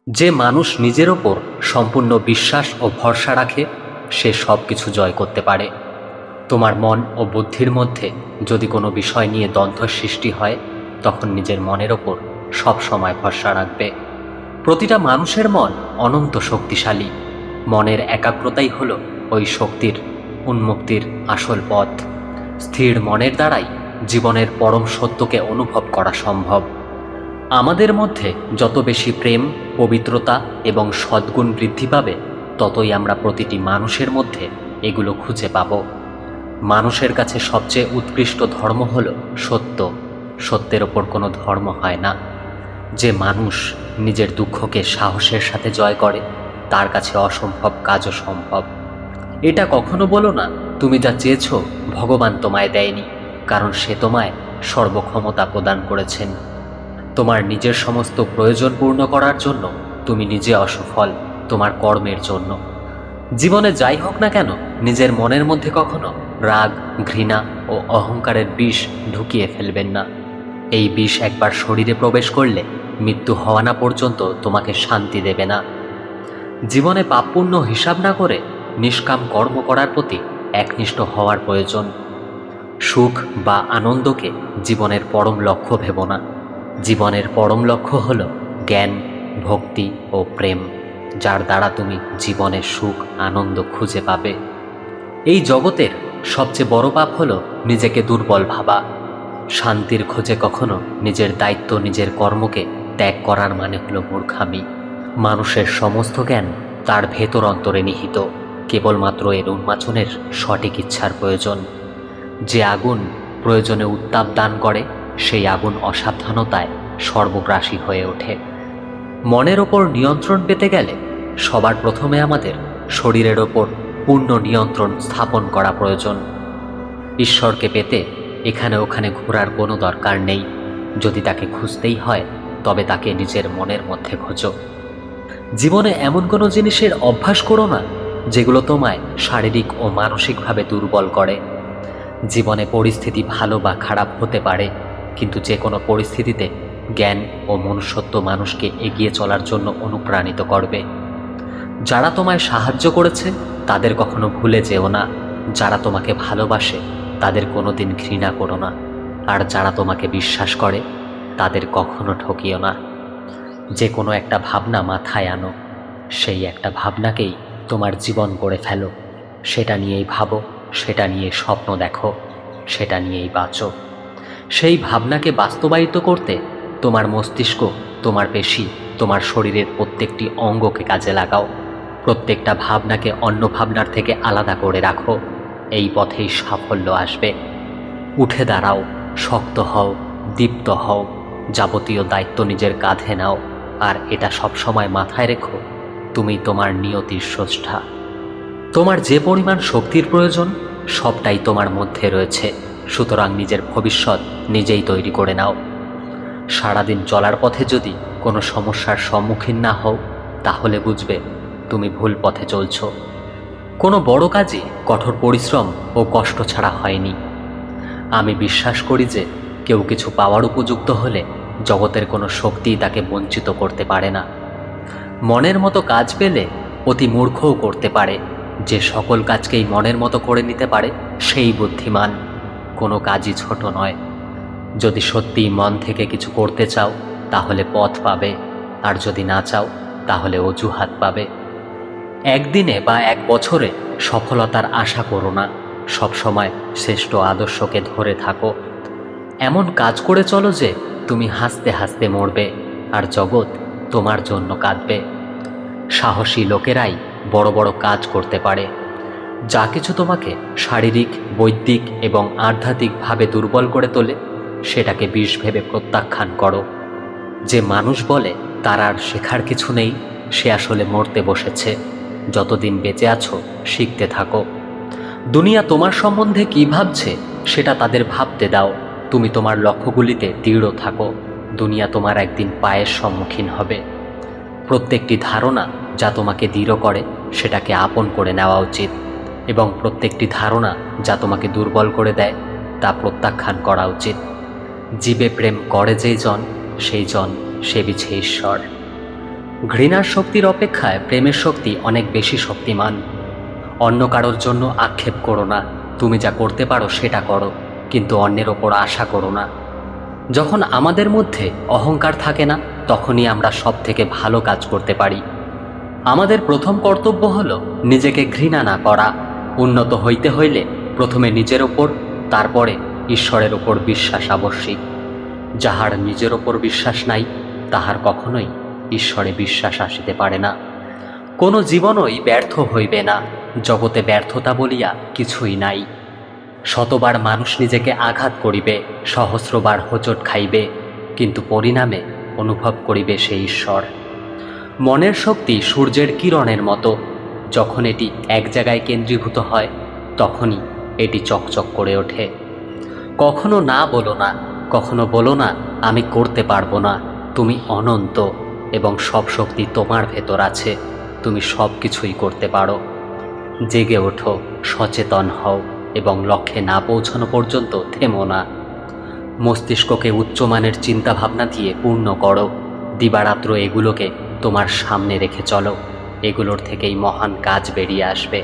যে মানুষ নিজের ওপর সম্পূর্ণ বিশ্বাস ও ভরসা রাখে সে সব কিছু জয় করতে পারে। তোমার মন ও বুদ্ধির মধ্যে যদি কোনো বিষয় নিয়ে দ্বন্দ্ব সৃষ্টি হয় তখন নিজের মনের ওপর সব সময় ভরসা রাখবে। প্রতিটা মানুষের মন অনন্ত শক্তিশালী। মনের একাগ্রতাই হলো ওই শক্তির উন্মুক্তির আসল পথ। স্থির মনের দ্বারাই জীবনের পরম সত্যকে অনুভব করা সম্ভব। আমাদের মধ্যে যত বেশি প্রেম, পবিত্রতা এবং সদ্গুণ বৃদ্ধি পাবে ততই আমরা প্রতিটি মানুষের মধ্যে এগুলো খুঁজে পাব। মানুষের কাছে সবচেয়ে উৎকৃষ্ট ধর্ম হল সত্য। সত্যের ওপর কোনো ধর্ম হয় না। যে মানুষ নিজের দুঃখকে সাহসের সাথে জয় করে তার কাছে অসম্ভব কাজও সম্ভব। এটা কখনো বলো না তুমি যা চেয়েছো ভগবান তোমায় দেয়নি, কারণ সে তোমায় সর্বক্ষমতা প্রদান করেছেন। তোমার নিজের সমস্ত প্রয়োজন পূর্ণ করার জন্য তুমি নিজে অসফল তোমার কর্মের জন্য। জীবনে যাই হোক না কেন নিজের মনের মধ্যে কখনো রাগ, ঘৃণা ও অহংকারের বিষ ঢুকিয়ে ফেলবেন না। এই বিষ একবার শরীরে প্রবেশ করলে মৃত্যু হওয়া না পর্যন্ত তোমাকে শান্তি দেবে না। জীবনে পাপপুণ্য হিসাব না করে নিষ্কাম কর্ম করার প্রতি একনিষ্ঠ হওয়ার প্রয়োজন। সুখ বা আনন্দকে জীবনের পরম লক্ষ্য ভেবো না। জীবনের পরম লক্ষ্য হল জ্ঞান, ভক্তি ও প্রেম, যার দ্বারা তুমি জীবনের সুখ আনন্দ খুঁজে পাবে। এই জগতের সবচেয়ে বড় পাপ হল নিজেকে দুর্বল ভাবা। শান্তির খোঁজে কখনো নিজের দায়িত্ব, নিজের কর্মকে ত্যাগ করার মানে হলো মূর্খামি। মানুষের সমস্ত জ্ঞান তার ভেতর অন্তরে নিহিত, কেবলমাত্র এর উন্মাচনের সঠিক ইচ্ছার প্রয়োজন। যে আগুন প্রয়োজনে উত্তাপ দান করে সেই আগুন অসাবধানতায় সর্বগ্রাসী হয়ে ওঠে। মনের ওপর নিয়ন্ত্রণ পেতে গেলে সবার প্রথমে আমাদের শরীরের ওপর পূর্ণ নিয়ন্ত্রণ স্থাপন করা প্রয়োজন। ঈশ্বরকে পেতে এখানে ওখানে ঘোরার কোনো দরকার নেই। যদি তাকে খুঁজতেই হয় তবে তাকে নিজের মনের মধ্যে খোঁজো। জীবনে এমন কোনো জিনিসের অভ্যাস করো না যেগুলো তোমায় শারীরিক ও মানসিকভাবে দুর্বল করে। জীবনে পরিস্থিতি ভালো বা খারাপ হতে পারে, কিন্তু যে কোনো পরিস্থিতিতে জ্ঞান ও মনুষ্যত্ব মানুষকে এগিয়ে চলার জন্য অনুপ্রাণিত করবে। যারা তোমায় সাহায্য করেছে তাদের কখনো ভুলে যেও না। যারা তোমাকে ভালোবাসে তাদের কোনোদিন ঘৃণা করো না। আর যারা তোমাকে বিশ্বাস করে তাদের কখনো ঠকিও না। যে কোনো একটা ভাবনা মাথায় আনো, সেই একটা ভাবনাকেই তোমার জীবন গড়ে ফেলো। সেটা নিয়েই ভাবো, সেটা নিয়ে স্বপ্ন দেখো, সেটা নিয়েই বাঁচো। সেই ভাবনাকে বাস্তবায়িত করতে তোমার মস্তিষ্ক, তোমার পেশি, তোমার শরীরের প্রত্যেকটি অঙ্গকে কাজে লাগাও। প্রত্যেকটা ভাবনাকে অন্য ভাবনার থেকে আলাদা করে রাখো। এই পথেই সাফল্য আসবে। উঠে দাঁড়াও, শক্ত হও, দীপ্ত হও, যাবতীয় দায়িত্ব নিজের কাঁধে নাও। আর এটা সবসময় মাথায় রেখো, তুমি তোমার নিয়তির স্রষ্টা। তোমার যে পরিমাণ শক্তির প্রয়োজন সবটাই তোমার মধ্যে রয়েছে। সুতরাং নিজের ভবিষ্যৎ নিজেই তৈরি করে নাও। সারাদিন চলার পথে যদি কোনো সমস্যার সম্মুখীন না হও তাহলে বুঝবে তুমি ভুল পথে চলছ। কোনো বড় কাজে কঠোর পরিশ্রম ও কষ্ট ছাড়া হয়নি। আমি বিশ্বাস করি যে কেউ কিছু পাওয়ার উপযুক্ত হলে জগতের কোনো শক্তিই তাকে বঞ্চিত করতে পারে না। মনের মতো কাজ পেলে অতি মূর্খও করতে পারে। যে সকল কাজকেই মনের মতো করে নিতে পারে সেই বুদ্ধিমান। কোনো কাজই ছোট নয়। যদি সত্যিই মন থেকে কিছু করতে চাও তাহলে পথ পাবে, আর যদি না চাও তাহলে অজুহাত পাবে। একদিনে বা এক বছরে সফলতার আশা করো না। সবসময় শ্রেষ্ঠ আদর্শকে ধরে থাকো। এমন কাজ করে চলো যে তুমি হাসতে হাসতে মরবে আর জগৎ তোমার জন্য কাঁদবে। সাহসী লোকেরাই বড় বড় কাজ করতে পারে। যা কিছু তোমাকে শারীরিক, বৈদিক এবং আধ্যাত্মিকভাবে দুর্বল করে তোলে সেটাকে বিষ ভেবে প্রত্যাখ্যান করো। যে মানুষ বলে তার আর শেখার কিছু নেই সে আসলে মরতে বসেছে। যতদিন বেঁচে আছো শিখতে থাকো। দুনিয়া তোমার সম্বন্ধে কী ভাবছে সেটা তাদের ভাবতে দাও। তুমি তোমার লক্ষ্যগুলিতে দৃঢ় থাকো। দুনিয়া তোমার একদিন পায়ের সম্মুখীন হবে। প্রত্যেকটি ধারণা যা তোমাকে দৃঢ় করে সেটাকে আপন করে নেওয়া উচিত, এবং প্রত্যেকটি ধারণা যা তোমাকে দুর্বল করে দেয় তা প্রত্যাখ্যান করা উচিত। জীবে প্রেম করে যেই জন সেই জন সেবিছে ঈশ্বর। ঘৃণার শক্তির অপেক্ষায় প্রেমের শক্তি অনেক বেশি শক্তিমান। অন্য কারোর জন্য আক্ষেপ করো না, তুমি যা করতে পারো সেটা করো, কিন্তু অন্যের ওপর আশা করো না। যখন আমাদের মধ্যে অহংকার থাকে না, তখনই আমরা সব থেকে ভালো কাজ করতে পারি। আমাদের প্রথম কর্তব্য হলো নিজেকে ঘৃণা না করা। উন্নত হইতে হইলে প্রথমে নিজের ওপর, তারপরে ঈশ্বরের ওপর বিশ্বাস আবশ্যিক। যাহার নিজের ওপর বিশ্বাস নাই, তাহার কখনোই ঈশ্বরে বিশ্বাস আসিতে পারে না। কোনো জীবনই ব্যর্থ হইবে না, জগতে ব্যর্থতা বলিয়া কিছুই নাই। শতবার মানুষ নিজেকে আঘাত করিবে, সহস্রবার হোঁচট খাইবে, কিন্তু পরিণামে অনুভব করিবে সেই ঈশ্বর। মনের শক্তি সূর্যের কিরণের মতো, যখন এটি এক জায়গায় কেন্দ্রীভূত হয় তখনই এটি চকচক করে ওঠে। কখনো না বলো না, কখনো বলো না আমি করতে পারবো না। তুমি অনন্ত এবং সব শক্তি তোমার ভেতর আছে, তুমি সব কিছুই করতে পারো। জেগে ওঠো, সচেতন হও এবং লক্ষ্যে না পৌঁছানো পর্যন্ত থেমো না। মস্তিষ্ককে উচ্চমানের চিন্তাভাবনা দিয়ে পূর্ণ করো। দিবারাত্র এগুলোকে তোমার সামনে রেখে চলো, এগুলোর থেকেই মহান কাজ বেরিয়ে আসবে।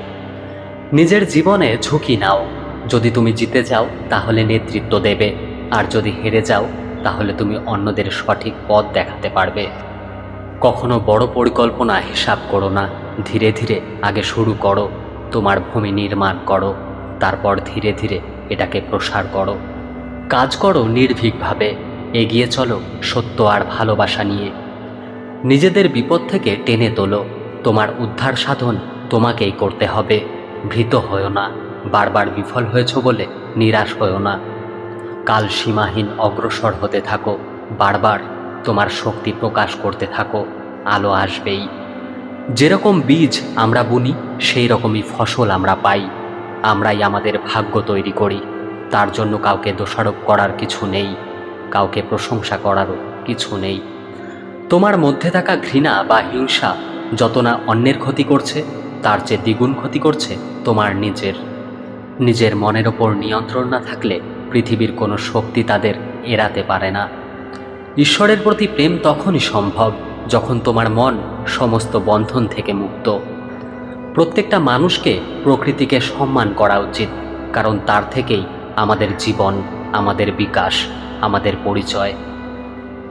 নিজের জীবনে ঝুঁকি নাও। যদি তুমি জিতে যাও তাহলে নেতৃত্ব দেবে, আর যদি হেরে যাও তাহলে তুমি অন্যদের সঠিক পথ দেখাতে পারবে। কখনো বড় পরিকল্পনা হিসাব করো না, ধীরে ধীরে আগে শুরু করো। তোমার ভূমি নির্মাণ করো, তারপর ধীরে ধীরে এটাকে প্রসার করো। কাজ করো নির্ভীকভাবে, এগিয়ে চলো সত্য আর ভালোবাসা নিয়ে। নিজেদের বিপদ থেকে টেনে তোলো। তোমার উদ্ধার সাধন তোমাকেই করতে হবে। ভীত হয়ো না, বারবার বিফল হয়েছ বলে নিরাশ হয়ো না। কাল সীমাহীন অগ্রসর হতে থাকো, বারবার তোমার শক্তি প্রকাশ করতে থাকো, আলো আসবেই। যেরকম বীজ আমরা বুনি সেই রকমই ফসল আমরা পাই। আমরাই আমাদের ভাগ্য তৈরি করি, তার জন্য কাউকে দোষারোপ করার কিছু নেই, কাউকে প্রশংসা করারও কিছু নেই। তোমার মধ্যে থাকা ঘৃণা বা হিংসা যত না অন্যের ক্ষতি করছে, তার চেয়ে দ্বিগুণ ক্ষতি করছে তোমার নিজের। নিজের মনের ওপর নিয়ন্ত্রণ না থাকলে পৃথিবীর কোনো শক্তি তাদের এড়াতে পারে না। ঈশ্বরের প্রতি প্রেম তখনই সম্ভব যখন তোমার মন সমস্ত বন্ধন থেকে মুক্ত। প্রত্যেকটা মানুষকে প্রকৃতিকে সম্মান করা উচিত, কারণ তার থেকেই আমাদের জীবন, আমাদের বিকাশ, আমাদের পরিচয়।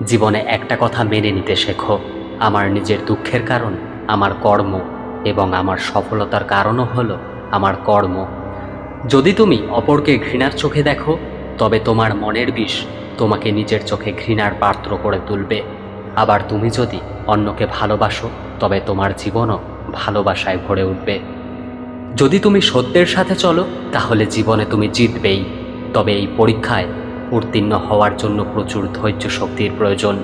জীবনে একটা কথা মেনে নিতে শেখো, আমার নিজের দুঃখের কারণ আমার কর্ম, এবং আমার সফলতার কারণও হলো আমার কর্ম। যদি তুমি অপরকে ঘৃণার চোখে দেখো, তবে তোমার মনের বিষ তোমাকে নিজের চোখে ঘৃণার পাত্র করে তুলবে। আবার তুমি যদি অন্যকে ভালোবাসো, তবে তোমার জীবনও ভালোবাসায় ভরে উঠবে। যদি তুমি সত্যের সাথে চলো, তাহলে জীবনে তুমি জিতবেই। তবে এই পরীক্ষায় উত্তীর্ণ হওয়ার জন্য প্রচুর ধৈর্য শক্তির প্রয়োজন।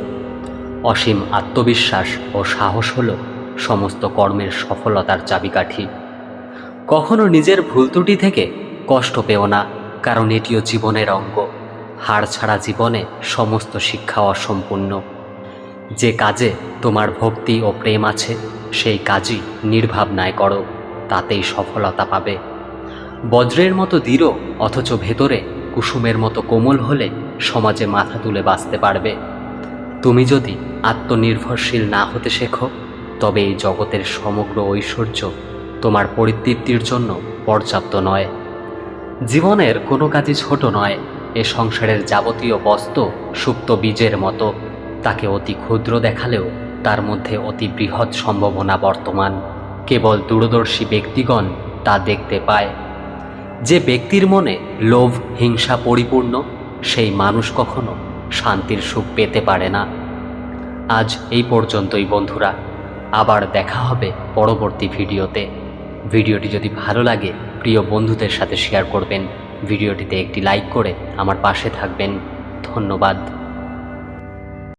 অসীম আত্মবিশ্বাস ও সাহস হলো সমস্ত কর্মের সফলতার চাবিকাঠি। কখনো নিজের ভুল ত্রুটি থেকে কষ্ট পেও না, কারণ এটিও জীবনের অঙ্গ। হার ছাড়া জীবনে সমস্ত শিক্ষা অসম্পূর্ণ। যে কাজে তোমার ভক্তি ও প্রেম আছে, সেই কাজই নির্ভাবনায় করো, তাতেই সফলতা পাবে। বজ্রের মতো দৃঢ় অথচ ভেতরে কুসুমের মতো কোমল হলে সমাজে মাথা তুলে বাঁচতে পারবে। তুমি যদি আত্মনির্ভরশীল না হতে শেখো, তবে এই জগতের সমগ্র ঐশ্বর্য তোমার পরিতৃপ্তির জন্য পর্যাপ্ত নয়। জীবনের কোনো কাজই ছোট নয়। এ সংসারের যাবতীয় বস্তু সুপ্ত বীজের মতো, তাকে অতি ক্ষুদ্র দেখালেও তার মধ্যে অতি বৃহৎ সম্ভাবনা বর্তমান। কেবল দূরদর্শী ব্যক্তিগণ তা দেখতে পায়। যে ব্যক্তির মনে লোভ হিংসা পরিপূর্ণ, সেই মানুষ কখনো শান্তির সুখ পেতে পারে না। আজ এই পর্যন্তই বন্ধুরা, আবার দেখা হবে পরবর্তী ভিডিওতে। ভিডিওটি যদি ভালো লাগে প্রিয় বন্ধুদের সাথে শেয়ার করবেন। ভিডিওটিতে একটি লাইক করে আমার পাশে থাকবেন। ধন্যবাদ।